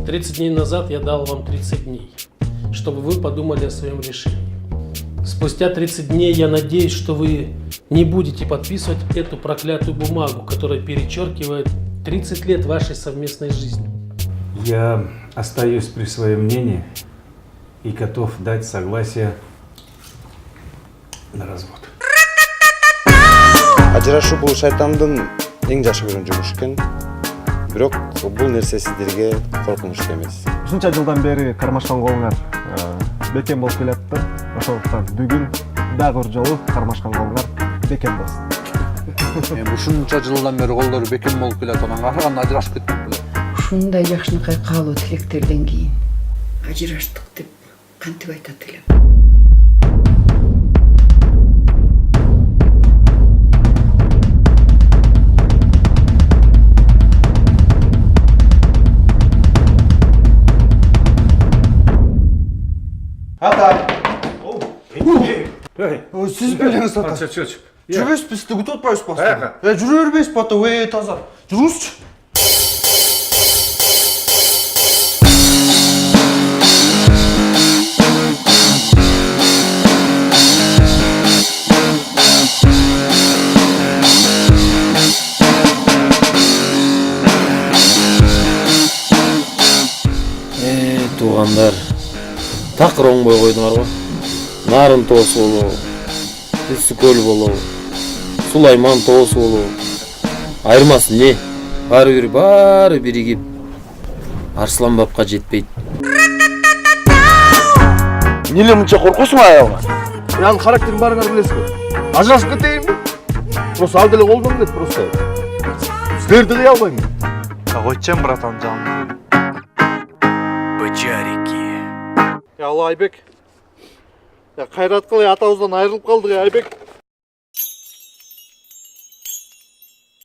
30 дней назад я дал вам 30 дней, чтобы вы подумали о своем решении. Спустя 30 дней я надеюсь, что вы не будете подписывать эту проклятую бумагу, которая перечеркивает 30 лет вашей совместной жизни. Я остаюсь при своем мнении и готов дать согласие на развод. Ажырашуу бул шайтандын эң жакшы көргөн жумушу экен. Бирок бул нерсе сиздерге коркунучтуу эмес. Ушунча жылдан бери кармашкан колуңар бекем болуп келатты. Ошондуктан бүгүн дагы бир жолу кармашкан колуңар бекем болсун. Ушунча жылдан бери колдору бекем болуп келет, анан ары кандай ажырашып кеттик беле. Ушундай жакшынакай каалоо тилектерден кийин ажыраштык деп кантип айтат элем. Ата! Сиз белеңиз ата. Жүрбөйсүз бизди күтүп атпайсызбы ата? Жүрө бербейсизби ата? Таза. Жүрүңүзчү. Туугандар, такыр оңбой койдуңар го. Нарын тоосу болобу, Үсүкөл болобу, Сулайман тоосу болобу. Айырмасы не? Баары биригип Арслан бабка жетпейт. Эмне мынча коркосуң аябы? Анын характерин баарыңар билесизби? Ажырашып кетейинби? Просто ал деле колдон келет просто. Силерди кыя албайм. Койчем, братан, жаным. Бычарики. Алла Айбек. Кайрат кылай атабыздан айрылып калдык, Айбек.